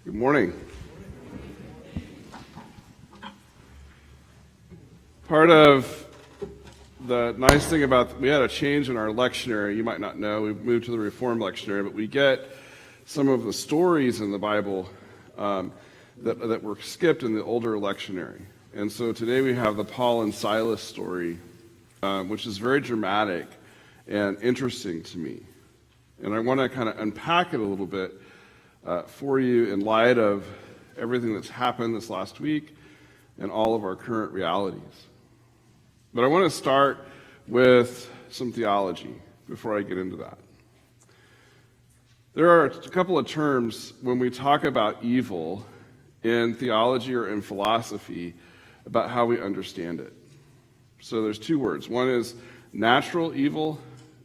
Good morning. Part of the nice thing about, we had a change in our lectionary. You might not know, we've moved to the Reformed lectionary, but we get some of the stories in the Bible that were skipped in the older lectionary. And so today we have the Paul and Silas story, which is very dramatic and interesting to me. And I want to kind of unpack it a little bit for you in light of everything that's happened this last week and all of our current realities. But I want to start with some theology before I get into that. There are a couple of terms when we talk about evil in theology or in philosophy about how we understand it. So there's two words. One is natural evil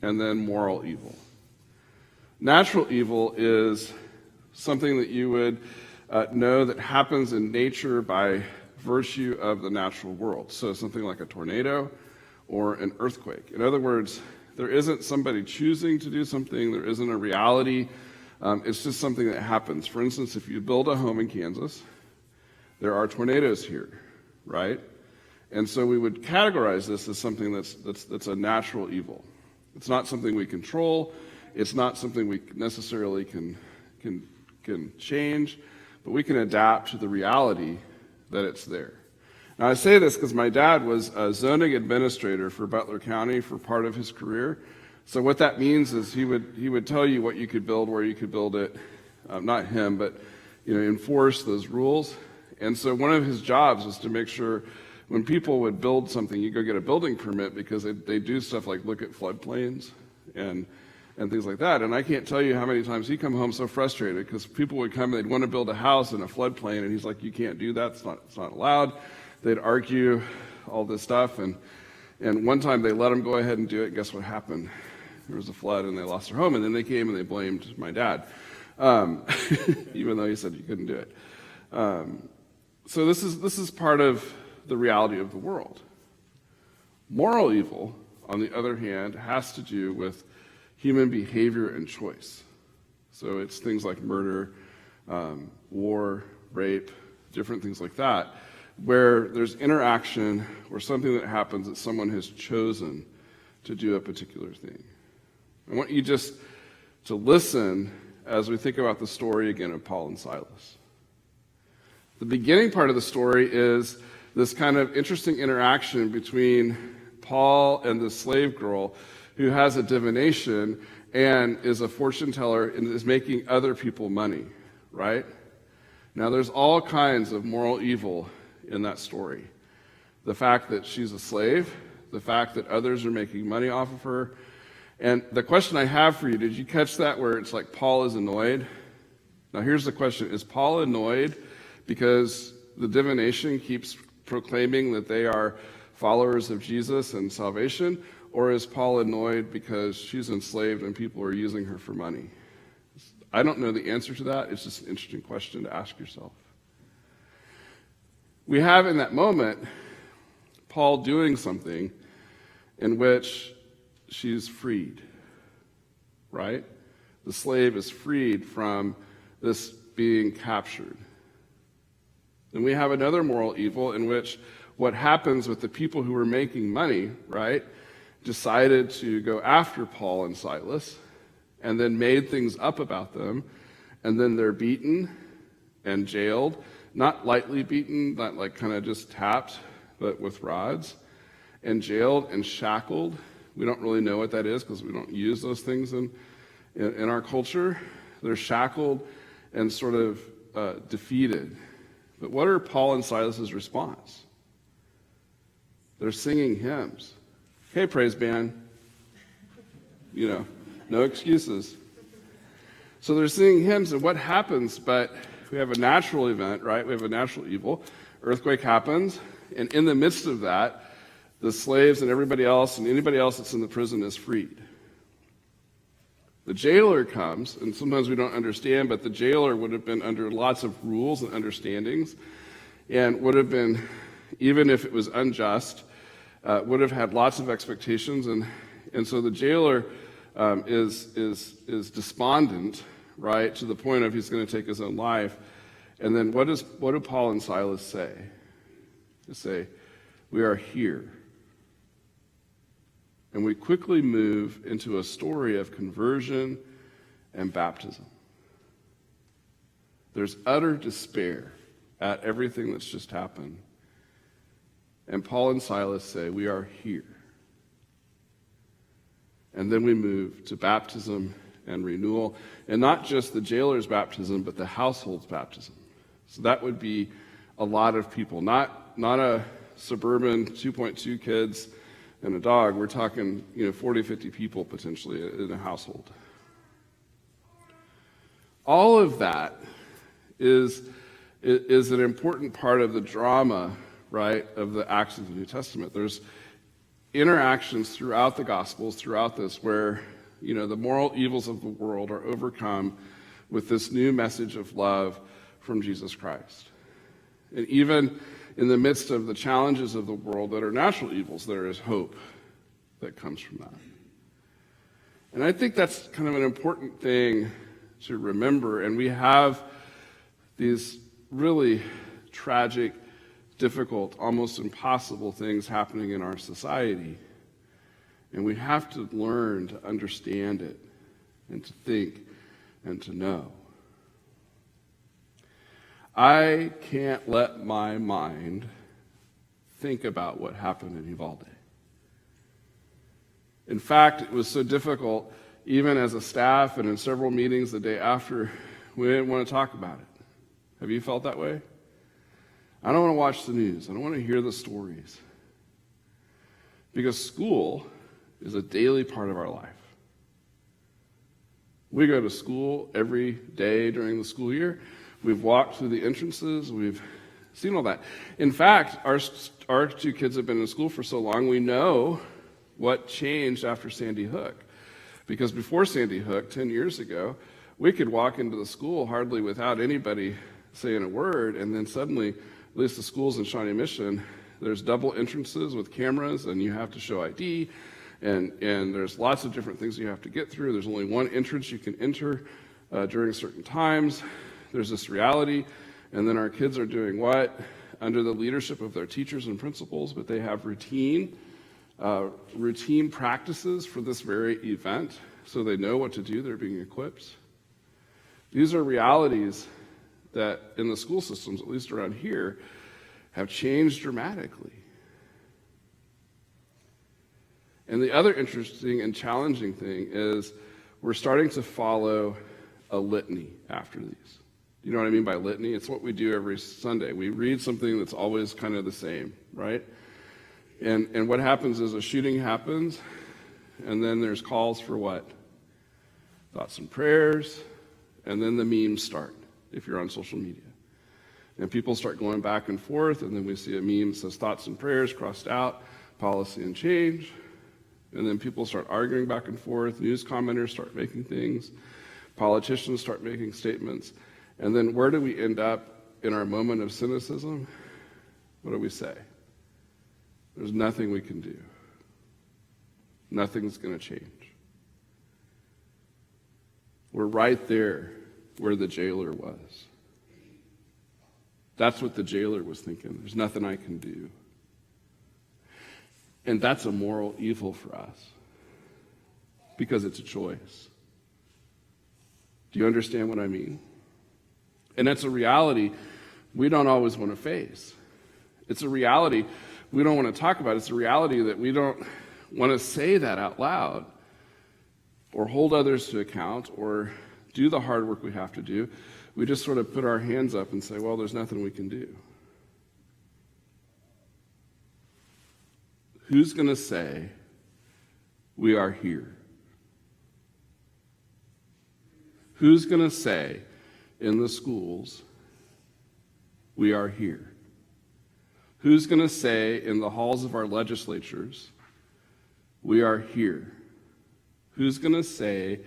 and then moral evil. Natural evil is something that you would know that happens in nature by virtue of the natural world. So something like a tornado or an earthquake. In other words, there isn't somebody choosing to do something. There isn't a reality. It's just something that happens. For instance, if you build a home in Kansas, there are tornadoes here, right? And so we would categorize this as something that's a natural evil. It's not something we control. It's not something we necessarily can change, but we can adapt to the reality that it's there. Now I say this because my dad was a zoning administrator for Butler County for part of his career. So what that means is he would tell you what you could build, where you could build it. Not him, but enforce those rules. And so one of his jobs was to make sure when people would build something, you go get a building permit because they do stuff like look at floodplains and things like that. And I can't tell you how many times he'd come home so frustrated because people would come, they'd want to build a house in a floodplain, and he's like, you can't do that, it's not allowed. They'd argue all this stuff, and one time they let him go ahead and do it. Guess what happened? There was a flood, and they lost their home, and then they came and they blamed my dad, even though he said you couldn't do it. So this is part of the reality of the world. Moral evil, on the other hand, has to do with human behavior and choice. So it's things like murder, war, rape, different things like that, where there's interaction or something that happens that someone has chosen to do a particular thing. I want you just to listen as we think about the story again of Paul and Silas. The beginning part of the story is this kind of interesting interaction between Paul and the slave girl who has a divination and is a fortune teller and is making other people money, right? Now, there's all kinds of moral evil in that story. The fact that she's a slave, the fact that others are making money off of her. And the question I have for you, did you catch that where it's like Paul is annoyed? Now, here's the question. Is Paul annoyed because the divination keeps proclaiming that they are followers of Jesus and salvation? Or is Paul annoyed because she's enslaved and people are using her for money? I don't know the answer to that. It's just an interesting question to ask yourself. We have in that moment Paul doing something in which she's freed, right? The slave is freed from this being captured. Then we have another moral evil in which what happens with the people who are making money, right, decided to go after Paul and Silas and then made things up about them, and then they're beaten and jailed, not lightly beaten, not like kind of just tapped, but with rods, and jailed and shackled. We don't really know what that is because we don't use those things in our culture. They're shackled and sort of defeated. But what are Paul and Silas's response? They're singing hymns. Hey, praise band. No excuses. So they're singing hymns, and what happens? But we have a natural event, right? We have a natural evil. Earthquake happens, and in the midst of that, the slaves and everybody else and anybody else that's in the prison is freed. The jailer comes, and sometimes we don't understand, but the jailer would have been under lots of rules and understandings, and would have been, even if it was unjust, would have had lots of expectations, and so the jailer is despondent, right, to the point of he's going to take his own life. And then what do Paul and Silas say? They say, we are here. And we quickly move into a story of conversion and baptism. There's utter despair at everything that's just happened. And Paul and Silas say, we are here. And then we move to baptism and renewal, and not just the jailer's baptism, but the household's baptism. So that would be a lot of people, not a suburban 2.2 kids and a dog. We're talking 40, 50 people potentially in a household. All of that is an important part of the drama, right, of the Acts of the New Testament. There's interactions throughout the Gospels, throughout this, where the moral evils of the world are overcome with this new message of love from Jesus Christ. And even in the midst of the challenges of the world that are natural evils, there is hope that comes from that. And I think that's kind of an important thing to remember. And we have these really tragic, difficult, almost impossible things happening in our society. And we have to learn to understand it and to think and to know. I can't let my mind think about what happened in Uvalde. In fact, it was so difficult, even as a staff and in several meetings the day after, we didn't want to talk about it. Have you felt that way? I don't want to watch the news. I don't want to hear the stories. Because school is a daily part of our life. We go to school every day during the school year. We've walked through the entrances. We've seen all that. In fact, our two kids have been in school for so long, we know what changed after Sandy Hook. Because before Sandy Hook, 10 years ago, we could walk into the school hardly without anybody saying a word, and then suddenly, at least the schools in Shawnee Mission, there's double entrances with cameras, and you have to show ID, and there's lots of different things you have to get through. There's only one entrance you can enter during certain times. There's this reality, and then our kids are doing what? Under the leadership of their teachers and principals, but they have routine practices for this very event, so they know what to do. They're being equipped. These are realities that in the school systems, at least around here, have changed dramatically. And the other interesting and challenging thing is we're starting to follow a litany after these. You know what I mean by litany? It's what we do every Sunday. We read something that's always kind of the same, right? And what happens is a shooting happens, and then there's calls for what? Thoughts and prayers, and then the memes start, if you're on social media. And people start going back and forth, and then we see a meme that says thoughts and prayers crossed out, policy and change. And then people start arguing back and forth. News commenters start making things. Politicians start making statements. And then where do we end up in our moment of cynicism? What do we say? There's nothing we can do. Nothing's going to change. We're right there where the jailer was. That's what the jailer was thinking. There's nothing I can do. And that's a moral evil for us because it's a choice. Do you understand what I mean? And that's a reality we don't always want to face. It's a reality we don't want to talk about. It's a reality that we don't want to say that out loud or hold others to account or do the hard work we have to do. We just sort of put our hands up and say, well, there's nothing we can do. Who's going to say, we are here? Who's going to say in the schools, we are here? Who's going to say in the halls of our legislatures, we are here? Who's going to say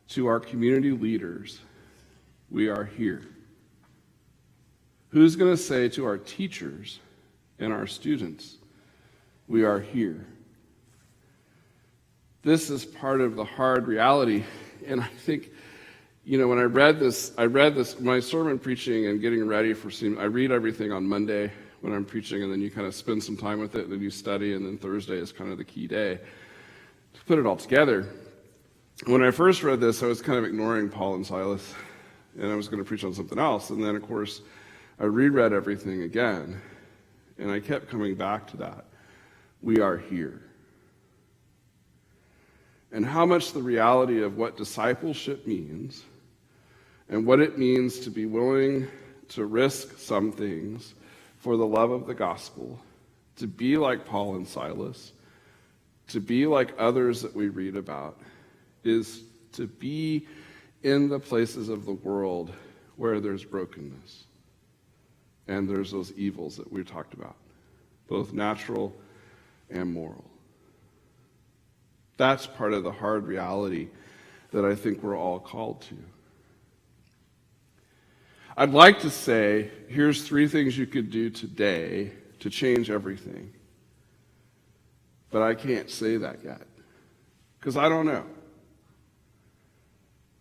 to our community leaders, we are here? Who's going to say to our teachers and our students, we are here? This is part of the hard reality, and I think, When I read this, my sermon preaching and getting ready for I read everything on Monday when I'm preaching, and then you kind of spend some time with it, and then you study, and then Thursday is kind of the key day to put it all together. When I first read this, I was kind of ignoring Paul and Silas, and I was going to preach on something else. And then, of course, I reread everything again, and I kept coming back to that. We are here. And how much the reality of what discipleship means and what it means to be willing to risk some things for the love of the gospel, to be like Paul and Silas, to be like others that we read about, is to be in the places of the world where there's brokenness and there's those evils that we talked about, both natural and moral. That's part of the hard reality that I think we're all called to. I'd like to say, here's 3 things you could do today to change everything. But I can't say that yet, because I don't know.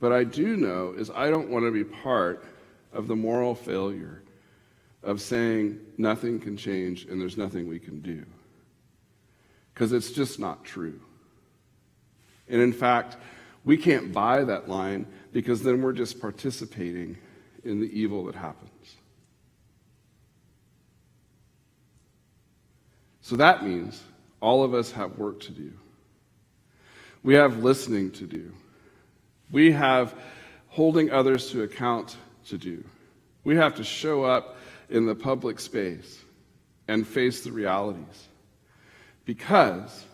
But I do know is I don't want to be part of the moral failure of saying nothing can change and there's nothing we can do. Because it's just not true. And in fact, we can't buy that line, because then we're just participating in the evil that happens. So that means all of us have work to do. We have listening to do. We have holding others to account to do. We have to show up in the public space and face the realities. Because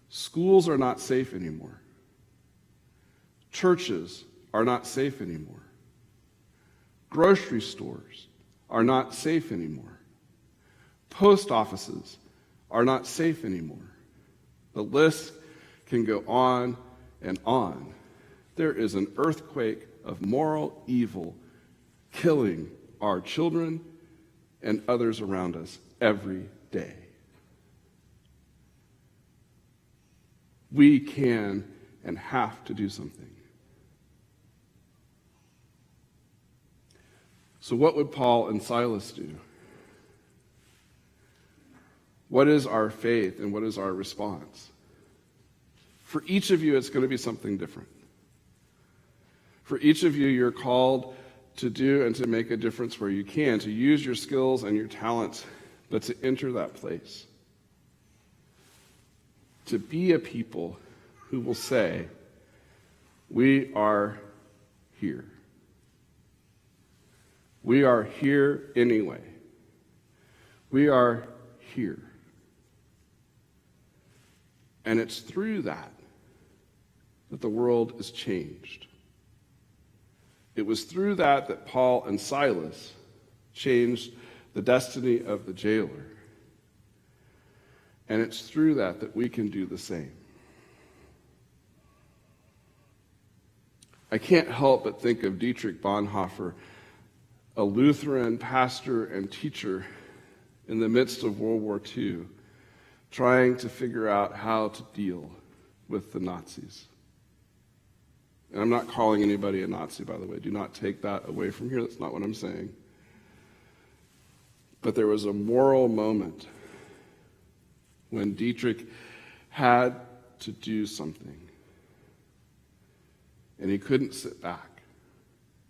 schools are not safe anymore. Churches are not safe anymore. Grocery stores are not safe anymore. Post offices are not safe anymore. The list can go on and on. There is an earthquake of moral evil killing our children and others around us every day. We can and have to do something. So what would Paul and Silas do? What is our faith and what is our response? For each of you, it's going to be something different. For each of you, you're called to do and to make a difference where you can, to use your skills and your talents, but to enter that place. To be a people who will say, we are here. We are here anyway. We are here. And it's through that the world is changed. It was through that Paul and Silas changed the destiny of the jailer. And it's through that we can do the same. I can't help but think of Dietrich Bonhoeffer, a Lutheran pastor and teacher in the midst of World War II, trying to figure out how to deal with the Nazis. And I'm not calling anybody a Nazi, by the way. Do not take that away from here. That's not what I'm saying. But there was a moral moment when Dietrich had to do something. And he couldn't sit back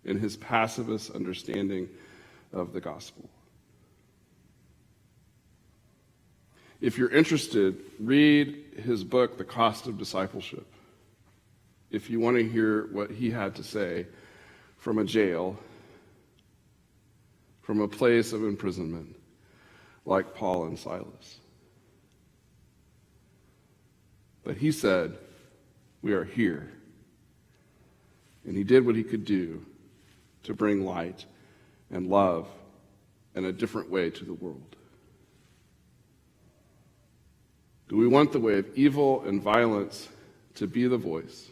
in his pacifist understanding of the gospel. If you're interested, read his book, The Cost of Discipleship. If you want to hear what he had to say from a jail, from a place of imprisonment, like Paul and Silas. But he said, we are here. And he did what he could do to bring light and love and a different way to the world. Do we want the way of evil and violence to be the voice,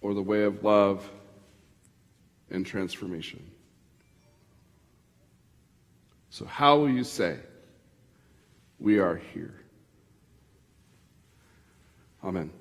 or the way of love and transformation? So how will you say, we are here? Amen.